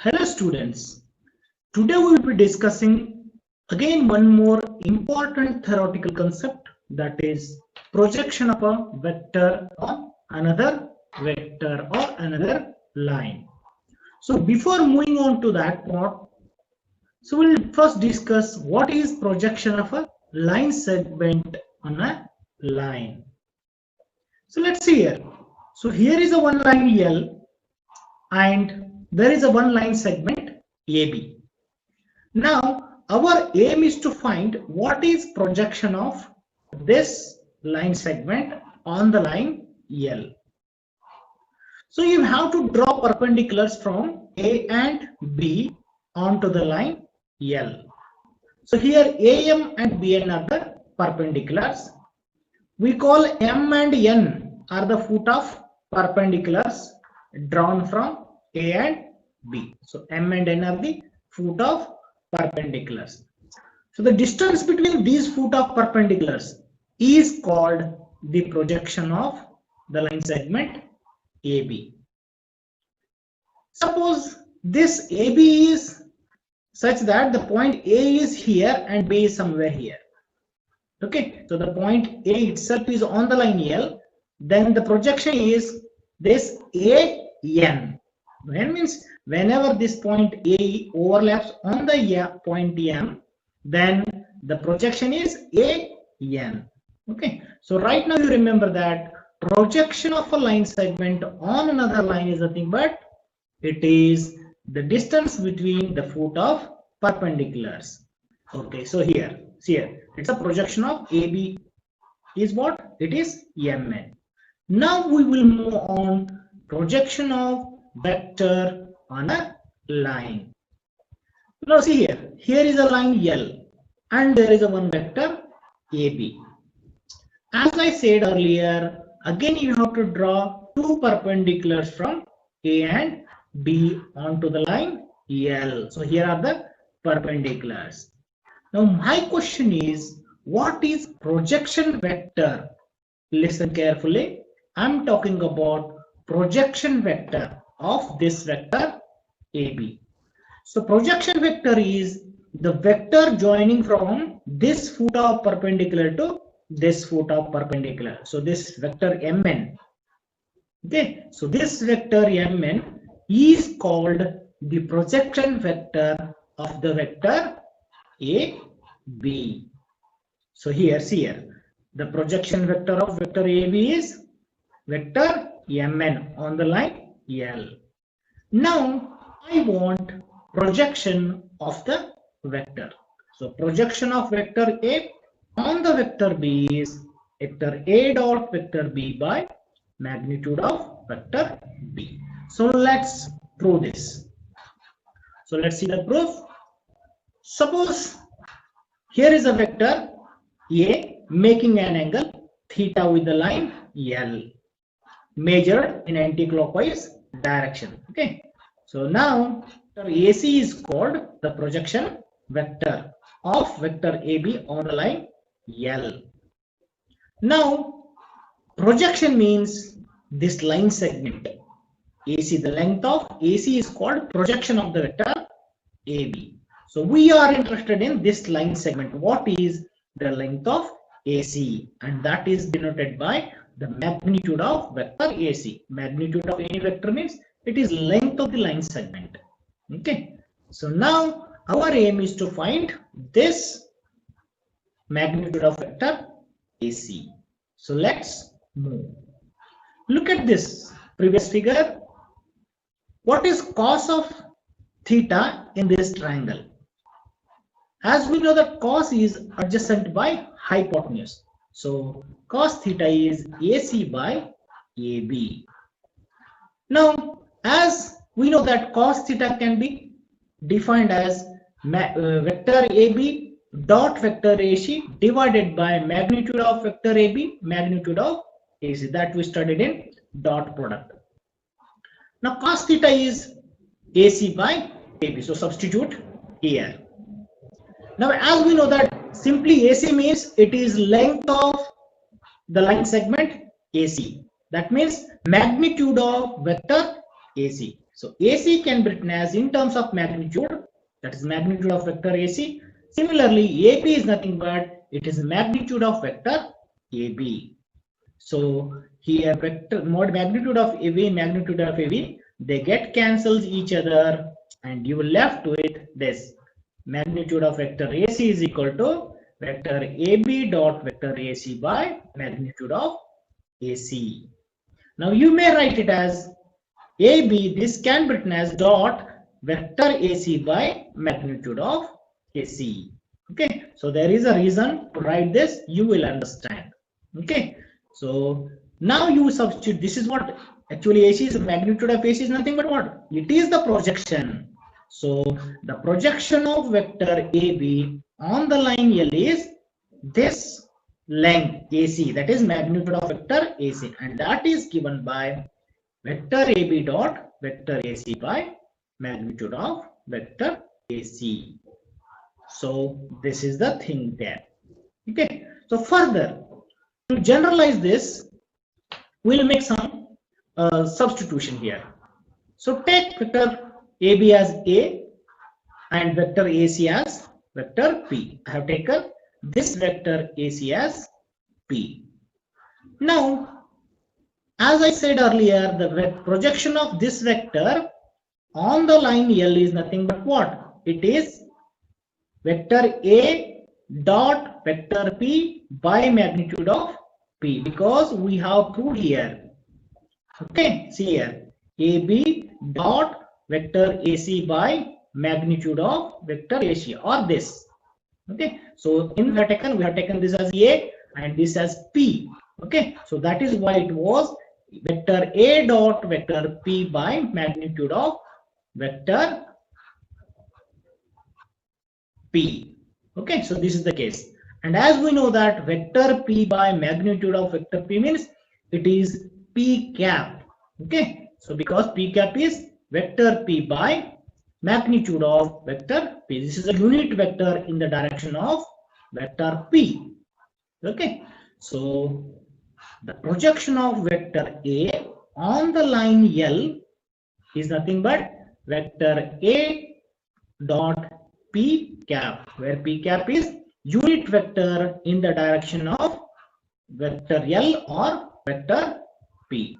Hello students, today we will be discussing again one more important theoretical concept, that is projection of a vector on another vector or another line. So before moving on to that part, so we'll first discuss what is projection of a line segment on a line. So let's see here. So here is a one line L and there is a one line segment AB. Now our aim is to find what is projection of this line segment on the line L. So you have to draw perpendiculars from A and B onto the line L. So here AM and BN are the perpendiculars. We call M and N are the foot of perpendiculars drawn from A and B. So M and N are the foot of perpendiculars. So the distance between these foot of perpendiculars is called the projection of the line segment AB. Suppose this AB is such that the point A is here and B is somewhere here. Okay, so the point A itself is on the line L, then the projection is this AN. That means whenever this point A overlaps on the point M, then the projection is AN. Okay, so right now you remember that projection of a line segment on another line is nothing but it is the distance between the foot of perpendiculars. Okay, so here, see here, it's a projection of AB is what? It is MN. Now we will move on projection of vector on a line. Now see here, here is a line L and there is a one vector AB. As I said earlier, again you have to draw two perpendiculars from A and B onto the line L. So here are the perpendiculars. Now my question is, what is projection vector? Listen carefully. I'm talking about projection vector of this vector AB. So projection vector is the vector joining from this foot of perpendicular to this foot of perpendicular. So this vector MN. Okay, so this vector MN is called the projection vector of the vector AB. So here, see here, the projection vector of vector AB is vector MN on the line L. Now I want projection of the vector. So projection of vector A on the vector B is vector A dot vector B by magnitude of vector B. So let's prove this. So let's see the proof. Suppose here is a vector A making an angle theta with the line L measured in anti-clockwise direction. Okay, so now AC is called the projection vector of vector AB on the line L. Now projection means this line segment AC, the length of AC is called projection of the vector AB. So we are interested in this line segment. What is the length of AC? And that is denoted by the magnitude of vector AC. Magnitude of any vector means it is length of the line segment. Okay, so now our aim is to find this magnitude of vector AC. So let's move. Look at this previous figure. What is cos of theta in this triangle? As we know that cos is adjacent by hypotenuse. So cos theta is AC by AB. Now as we know that cos theta can be defined as vector AB dot vector AC divided by magnitude of vector AB magnitude of AC, that we studied in dot product. Now cos theta is AC by AB, so substitute here. Now as we know that simply AC means it is length of the line segment AC. That means magnitude of vector AC. So AC can be written as in terms of magnitude, that is magnitude of vector AC. Similarly, AB is nothing but it is magnitude of vector AB. So here vector magnitude of AB, magnitude of AB, they get cancels each other, and you will left with this magnitude of vector AC is equal to vector AB dot vector AC by magnitude of AC. Now you may write it as AB, this can be written as dot vector AC by magnitude of AC. Okay, so there is a reason to write this, you will understand. Okay, so now you substitute, this is what actually AC is, magnitude of AC is nothing but what? It is the projection. So the projection of vector AB on the line L is this length AC, that is magnitude of vector AC, and that is given by vector AB dot vector AC by magnitude of vector AC. So this is the thing there. Okay. So further, to generalize this, we'll make some substitution here. So take vector AB as A and vector AC as vector P. I have taken this vector AC as P. Now, as I said earlier, the projection of this vector on the line L is nothing but what? It is vector A dot vector P by magnitude of P, because we have proved here. Okay, see here, AB dot vector AC by magnitude of vector AC, or this. Okay, so in the we have taken this as A and this as P. Okay, so that is why it was vector A dot vector P by magnitude of vector P. Okay, so this is the case. And as we know that vector P by magnitude of vector P means it is P cap. Okay, so because P cap is vector P by magnitude of vector P. This is a unit vector in the direction of vector P. Okay, so the projection of vector A on the line L is nothing but vector A dot P cap, where P cap is unit vector in the direction of vector L or vector P.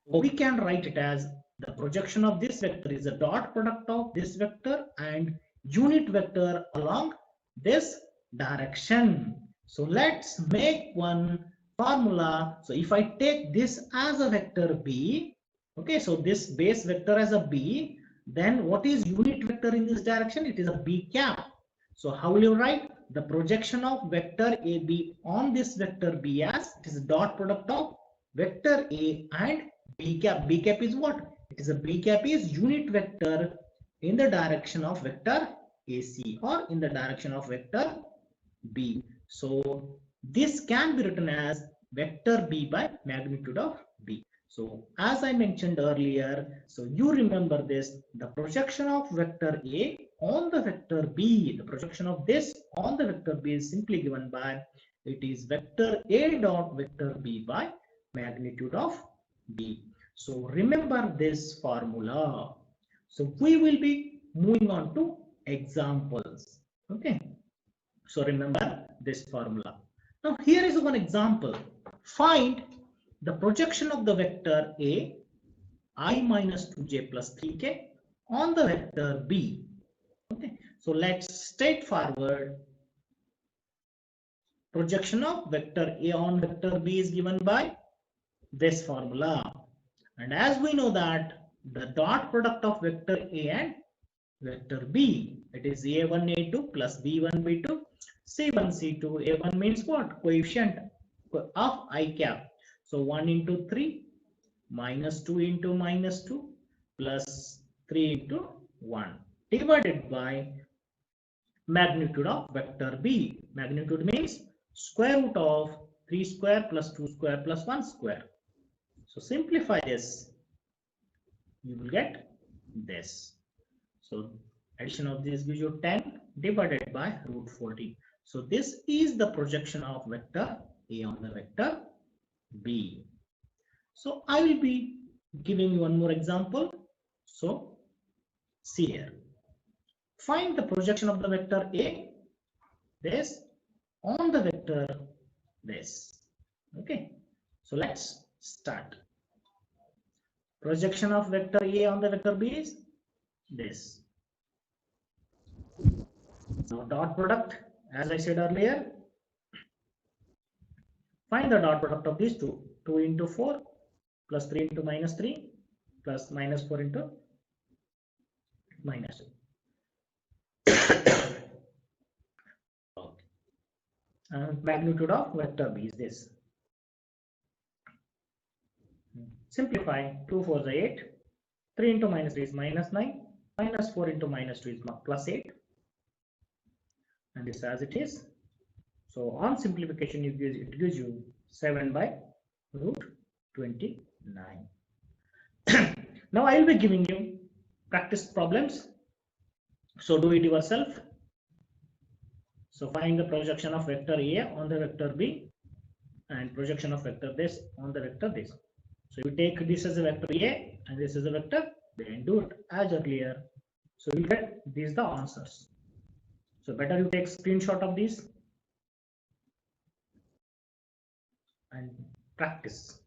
We can write it as the projection of this vector is a dot product of this vector and unit vector along this direction. So let's make one formula. So if I take this as a vector B, okay, so this base vector as a B, then what is unit vector in this direction? It is a B cap. So how will you write the projection of vector AB on this vector B as it is a dot product of vector A and B cap. B cap is what? It is a B cap is unit vector in the direction of vector AC or in the direction of vector B. So this can be written as vector B by magnitude of B. So as I mentioned earlier, so you remember this, the projection of vector A on the vector B, the projection of this on the vector B is simply given by it is vector A dot vector B by magnitude of B. So remember this formula. So we will be moving on to examples. Okay. So remember this formula. Now here is one example. Find the projection of the vector A I minus 2j plus 3k on the vector B. Okay. So let's straightforward. Projection of vector A on vector B is given by this formula. And as we know that the dot product of vector A and vector B, it is A1, A2 plus B1, B2, C1, C2. A1 means what? Coefficient of I cap. So 1 into 3 minus 2 into minus 2 plus 3 into 1 divided by magnitude of vector B. Magnitude means square root of 3 square plus 2 square plus 1 square. So simplify this, you will get this. So addition of this gives you 10 divided by root 40. So this is the projection of vector A on the vector B. So I will be giving you one more example. So See here. Find the projection of the vector A, this, on the vector this. Okay. So let's start. Projection of vector A on the vector B is this. Now dot product, as I said earlier, find the dot product of these two. 2 into 4 plus 3 into minus 3 plus minus 4 into minus 2. Okay. And magnitude of vector B is this. Simplify. 2 4 is 8. 3 into minus 3 is minus 9. Minus 4 into minus 2 is plus 8. And this as it is. So on simplification, it gives you 7 by root 29. Now I will be giving you practice problems. So do it yourself. So find the projection of vector A on the vector B and projection of vector this on the vector this. So you take this as a vector A and this is a vector B and do it as earlier. So you will get these the answers. So better you take screenshot of these and practice.